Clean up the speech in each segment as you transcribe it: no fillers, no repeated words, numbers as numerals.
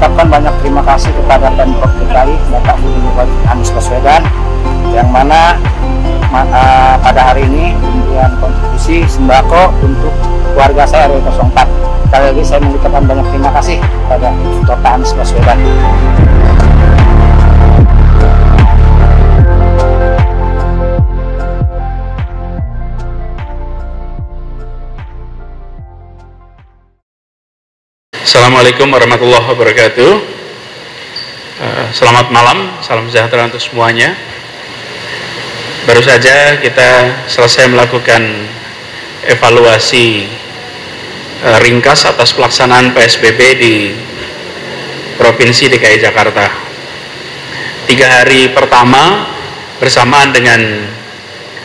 mengucapkan banyak terima kasih kepada Pemprov DKI, Bapak Gubernur Anies Baswedan, yang mana pada hari ini pemberian kontribusi sembako untuk warga saya RW 04. Sekali lagi saya mengucapkan banyak terima kasih kepada Bapak Anies Baswedan. Assalamualaikum warahmatullahi wabarakatuh. Selamat malam, salam sejahtera untuk semuanya. Baru saja kita selesai melakukan evaluasi ringkas atas pelaksanaan PSBB di Provinsi DKI Jakarta. 3 hari pertama bersamaan dengan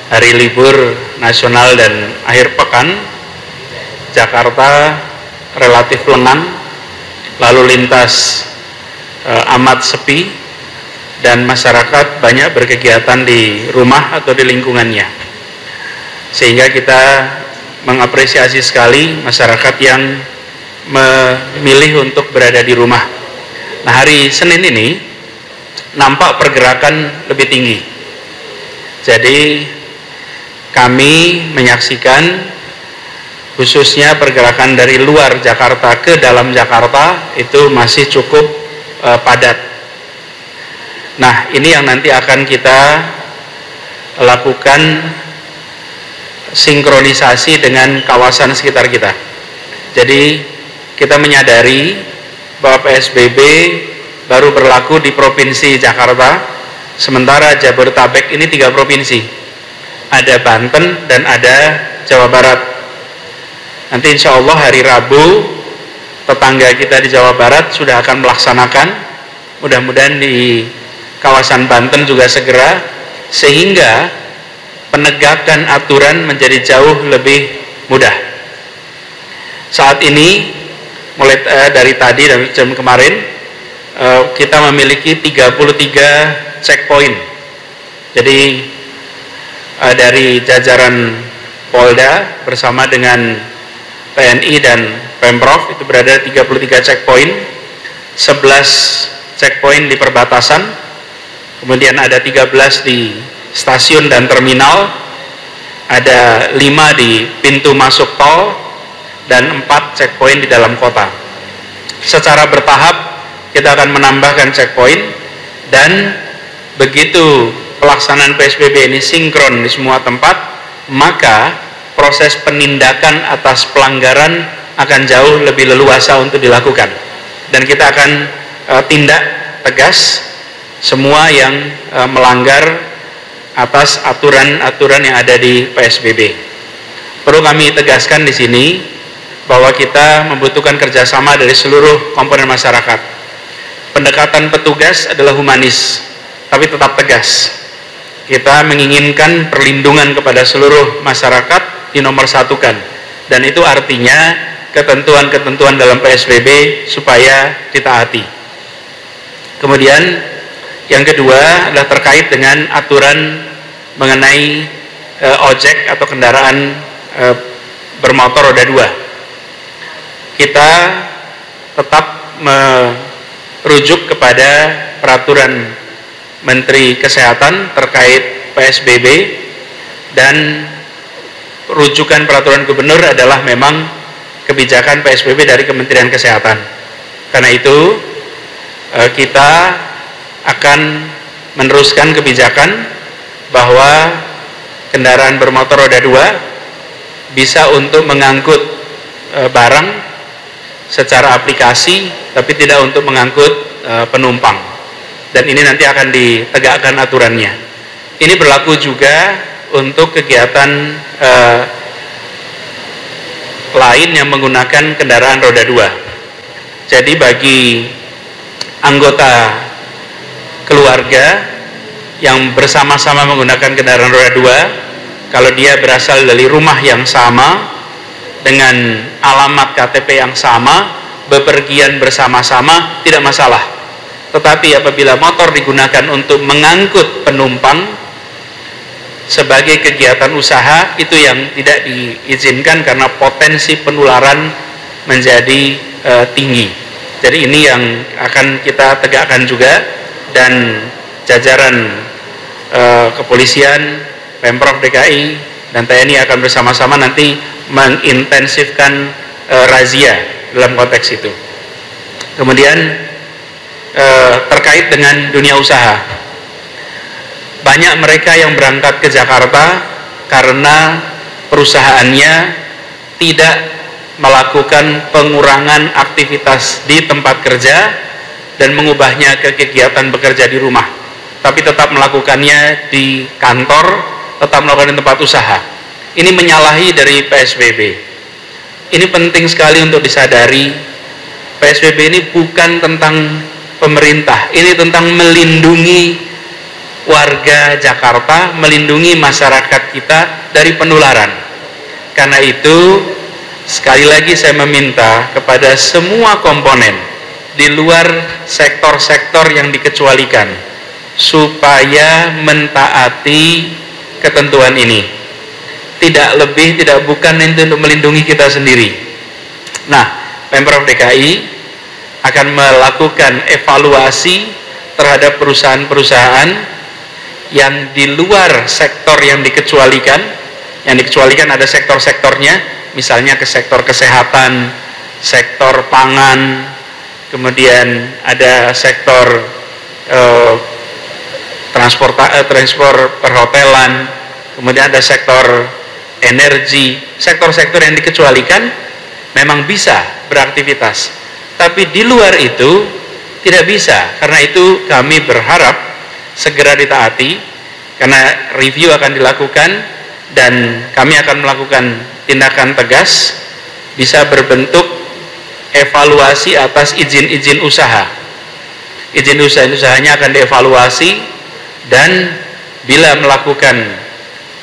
hari libur nasional dan akhir pekan, Jakarta relatif lengang, lalu lintas amat sepi, dan masyarakat banyak berkegiatan di rumah atau di lingkungannya, sehingga kita mengapresiasi sekali masyarakat yang memilih untuk berada di rumah. Nah, hari Senin ini nampak pergerakan lebih tinggi, jadi kami menyaksikan khususnya pergerakan dari luar Jakarta ke dalam Jakarta itu masih cukup padat. Nah, ini yang nanti akan kita lakukan sinkronisasi dengan kawasan sekitar kita. Jadi kita menyadari bahwa PSBB baru berlaku di Provinsi Jakarta, sementara Jabodetabek ini 3 provinsi. Ada Banten dan ada Jawa Barat. Nanti insya Allah hari Rabu tetangga kita di Jawa Barat sudah akan melaksanakan, mudah-mudahan di kawasan Banten juga segera, sehingga penegakan aturan menjadi jauh lebih mudah. Saat ini mulai dari tadi dan jam kemarin kita memiliki 33 checkpoint. Jadi dari jajaran Polda bersama dengan TNI dan Pemprov itu berada 33 checkpoint, 11 checkpoint di perbatasan, kemudian ada 13 di stasiun dan terminal, ada 5 di pintu masuk tol, dan 4 checkpoint di dalam kota. Secara bertahap kita akan menambahkan checkpoint, dan begitu pelaksanaan PSBB ini sinkron di semua tempat, maka proses penindakan atas pelanggaran akan jauh lebih leluasa untuk dilakukan, dan kita akan tindak tegas semua yang melanggar atas aturan-aturan yang ada di PSBB. Perlu kami tegaskan di sini bahwa kita membutuhkan kerjasama dari seluruh komponen masyarakat. Pendekatan petugas adalah humanis, tapi tetap tegas. Kita menginginkan perlindungan kepada seluruh masyarakat dinomorsatukan, dan itu artinya ketentuan-ketentuan dalam PSBB supaya ditaati. Kemudian yang kedua adalah terkait dengan aturan mengenai ojek atau kendaraan bermotor roda 2. Kita tetap merujuk kepada peraturan Menteri Kesehatan terkait PSBB, dan rujukan peraturan gubernur adalah memang kebijakan PSBB dari Kementerian Kesehatan. Karena itu kita akan meneruskan kebijakan bahwa kendaraan bermotor roda 2 bisa untuk mengangkut barang secara aplikasi, tapi tidak untuk mengangkut penumpang. Dan ini nanti akan ditegakkan aturannya. Ini berlaku juga untuk kegiatan lain yang menggunakan kendaraan roda 2. Jadi bagi anggota keluarga yang bersama-sama menggunakan kendaraan roda 2, kalau dia berasal dari rumah yang sama dengan alamat KTP yang sama, bepergian bersama-sama, tidak masalah. Tetapi apabila motor digunakan untuk mengangkut penumpang sebagai kegiatan usaha, itu yang tidak diizinkan karena potensi penularan menjadi tinggi. Jadi ini yang akan kita tegakkan juga, dan jajaran kepolisian, Pemprov DKI, dan TNI akan bersama-sama nanti mengintensifkan razia dalam konteks itu. Kemudian terkait dengan dunia usaha, banyak mereka yang berangkat ke Jakarta karena perusahaannya tidak melakukan pengurangan aktivitas di tempat kerja dan mengubahnya ke kegiatan bekerja di rumah, tapi tetap melakukannya di kantor, tetap melakukan di tempat usaha. Ini menyalahi dari PSBB. Ini penting sekali untuk disadari. PSBB ini bukan tentang pemerintah, ini tentang melindungi warga Jakarta, melindungi masyarakat kita dari penularan. Karena itu, sekali lagi saya meminta kepada semua komponen di luar sektor-sektor yang dikecualikan supaya mentaati ketentuan ini. Tidak lebih, tidak bukan itu untuk melindungi kita sendiri. Nah, Pemprov DKI akan melakukan evaluasi terhadap perusahaan-perusahaan yang di luar sektor yang dikecualikan. Yang dikecualikan ada sektor-sektornya, misalnya ke sektor kesehatan, sektor pangan, kemudian ada sektor transport perhotelan, kemudian ada sektor energi. Sektor-sektor yang dikecualikan memang bisa beraktivitas, tapi di luar itu tidak bisa. Karena itu kami berharap segera ditaati, karena review akan dilakukan dan kami akan melakukan tindakan tegas, bisa berbentuk evaluasi atas izin-izin usaha. Izin usahanya akan dievaluasi, dan bila melakukan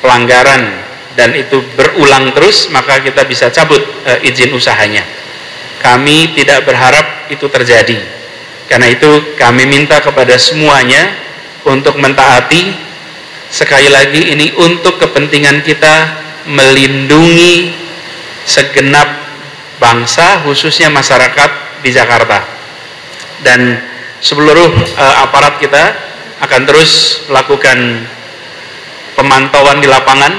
pelanggaran dan itu berulang terus, maka kita bisa cabut izin usahanya. Kami tidak berharap itu terjadi. Karena itu kami minta kepada semuanya untuk mentaati. Sekali lagi, ini untuk kepentingan kita melindungi segenap bangsa, khususnya masyarakat di Jakarta. Dan seluruh aparat kita akan terus melakukan pemantauan di lapangan,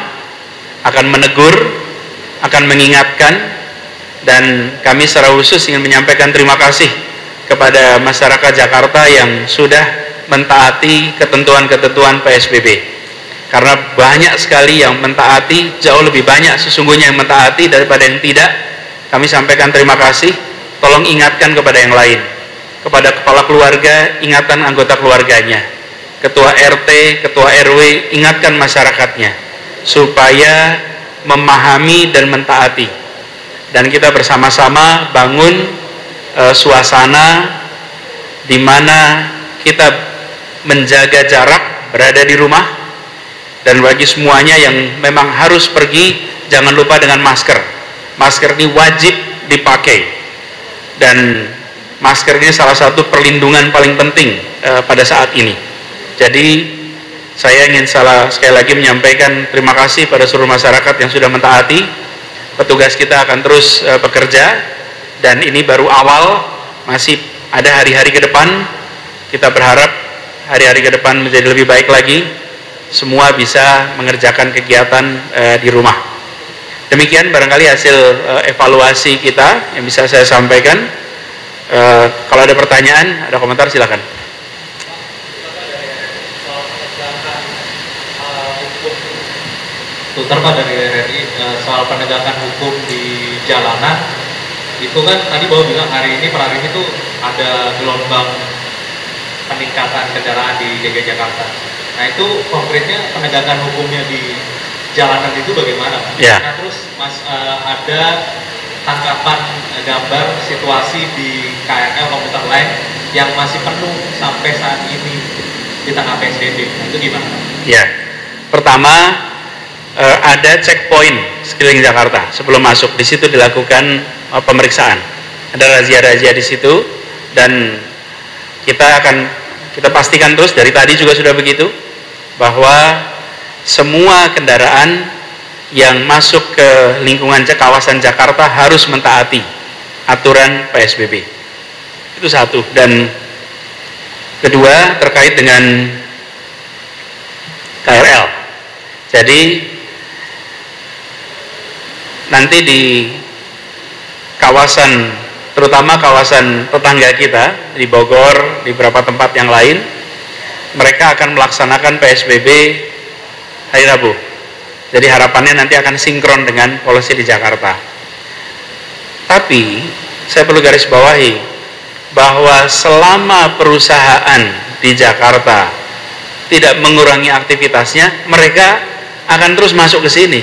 akan menegur, akan mengingatkan, dan kami secara khusus ingin menyampaikan terima kasih kepada masyarakat Jakarta yang sudah mentaati ketentuan-ketentuan PSBB. Karena banyak sekali yang mentaati, jauh lebih banyak sesungguhnya yang mentaati daripada yang tidak. Kami sampaikan terima kasih. Tolong ingatkan kepada yang lain, kepada kepala keluarga, ingatan anggota keluarganya, ketua RT, ketua RW, ingatkan masyarakatnya supaya memahami dan mentaati. Dan kita bersama-sama bangun suasana di mana kita menjaga jarak, berada di rumah. Dan bagi semuanya yang memang harus pergi, jangan lupa dengan masker. Masker ini wajib dipakai, dan masker ini salah satu perlindungan paling penting pada saat ini. Jadi saya ingin sekali lagi menyampaikan terima kasih pada seluruh masyarakat yang sudah mentaati. Petugas kita akan terus bekerja, dan ini baru awal, masih ada hari-hari ke depan. Kita berharap hari-hari ke depan menjadi lebih baik lagi, semua bisa mengerjakan kegiatan di rumah. Demikian barangkali hasil evaluasi kita yang bisa saya sampaikan. Kalau ada pertanyaan, ada komentar, silakan. Terutama dari RRI soal penegakan hukum di jalanan, itu kan tadi Bapak bilang hari ini per hari ini tuh ada gelombang peningkatan kendaraan di DKI Jakarta. Nah itu konkretnya penegakan hukumnya di jalanan itu bagaimana? Ya. Nah terus Mas ada tangkapan gambar situasi di KRL komuter lain yang masih penuh sampai saat ini di tengah PSBB, nah, itu gimana? Ya, pertama ada checkpoint sekeliling Jakarta sebelum masuk. Di situ dilakukan pemeriksaan. Ada razia-razia di situ, dan kita pastikan terus, dari tadi juga sudah begitu, bahwa semua kendaraan yang masuk ke lingkungan kawasan Jakarta harus mentaati aturan PSBB. Itu Itu satu. Dan kedua terkait dengan KRL. Jadi nanti di kawasan, terutama kawasan tetangga kita di Bogor, di beberapa tempat yang lain, mereka akan melaksanakan PSBB hari Rabu. Jadi harapannya nanti akan sinkron dengan polisi di Jakarta. Tapi saya perlu garis bawahi bahwa selama perusahaan di Jakarta tidak mengurangi aktivitasnya, mereka akan terus masuk ke sini.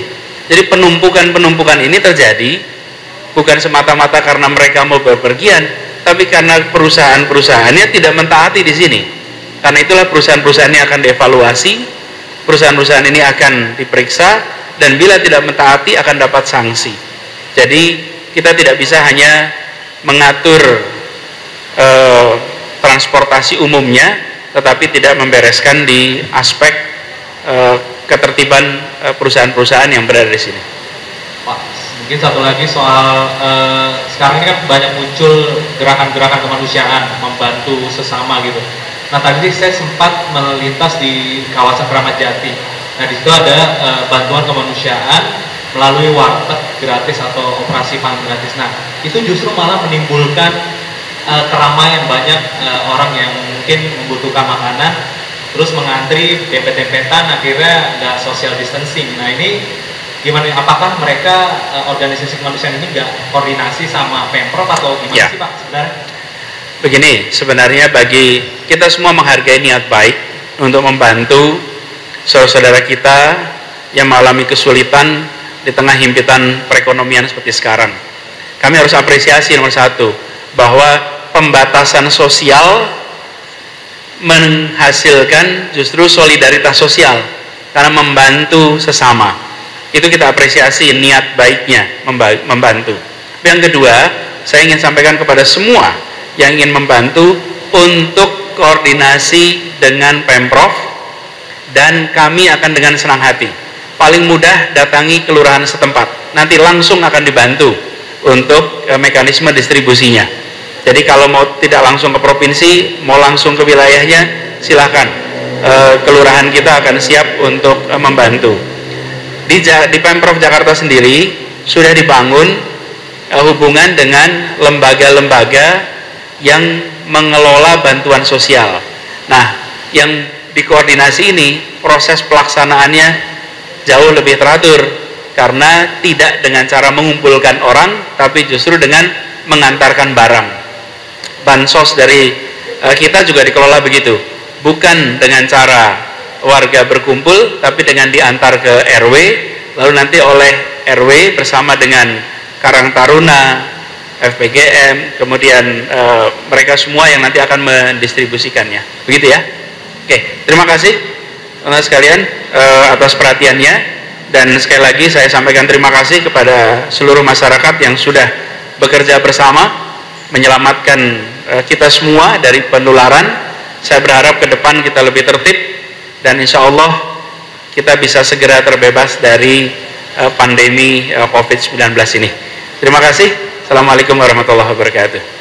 Jadi penumpukan ini terjadi bukan semata-mata karena mereka mau berpergian, tapi karena perusahaan-perusahaannya tidak mentaati di sini. Karena itulah perusahaan-perusahaan ini akan dievaluasi, perusahaan-perusahaan ini akan diperiksa, dan bila tidak mentaati akan dapat sanksi. Jadi kita tidak bisa hanya mengatur transportasi umumnya, tetapi tidak membereskan di aspek ketertiban perusahaan-perusahaan yang berada di sini. Pak, mungkin satu lagi soal sekarang ini kan banyak muncul gerakan-gerakan kemanusiaan membantu sesama gitu. Nah tadi saya sempat melintas di kawasan Kramat Jati. Nah di situ ada bantuan kemanusiaan melalui warteg gratis atau operasi pangan gratis. Nah itu justru malah menimbulkan keramaian, banyak orang yang mungkin membutuhkan makanan terus mengantri dempet-dempetan, akhirnya nggak social distancing. Nah ini gimana, apakah mereka organisasi kemanusiaan ini nggak koordinasi sama Pemprov atau gimana sih Pak sebenarnya? Begini, sebenarnya bagi kita semua menghargai niat baik untuk membantu saudara-saudara kita yang mengalami kesulitan di tengah himpitan perekonomian seperti sekarang. Kami harus apresiasi nomor satu, bahwa pembatasan sosial menghasilkan justru solidaritas sosial karena membantu sesama. Itu kita apresiasi niat baiknya membantu. Yang kedua, saya ingin sampaikan kepada semua yang ingin membantu untuk koordinasi dengan Pemprov, dan kami akan dengan senang hati. Paling mudah datangi kelurahan setempat, nanti langsung akan dibantu untuk mekanisme distribusinya. Jadi kalau mau tidak langsung ke provinsi, mau langsung ke wilayahnya, silahkan. Kelurahan kita akan siap untuk membantu. Di Pemprov Jakarta sendiri sudah dibangun hubungan dengan lembaga-lembaga yang mengelola bantuan sosial. Nah, yang dikoordinasi ini proses pelaksanaannya jauh lebih teratur karena tidak dengan cara mengumpulkan orang, tapi justru dengan mengantarkan barang. Bansos dari kita juga dikelola begitu, bukan dengan cara warga berkumpul, tapi dengan diantar ke RW, lalu nanti oleh RW bersama dengan Karang Taruna, FPGM, kemudian mereka semua yang nanti akan mendistribusikannya, begitu ya. Oke, terima kasih teman-teman sekalian atas perhatiannya, dan sekali lagi saya sampaikan terima kasih kepada seluruh masyarakat yang sudah bekerja bersama menyelamatkan kita semua dari penularan. Saya berharap ke depan kita lebih tertib dan insya Allah kita bisa segera terbebas dari pandemi COVID-19 ini. Terima kasih. Assalamualaikum warahmatullahi wabarakatuh.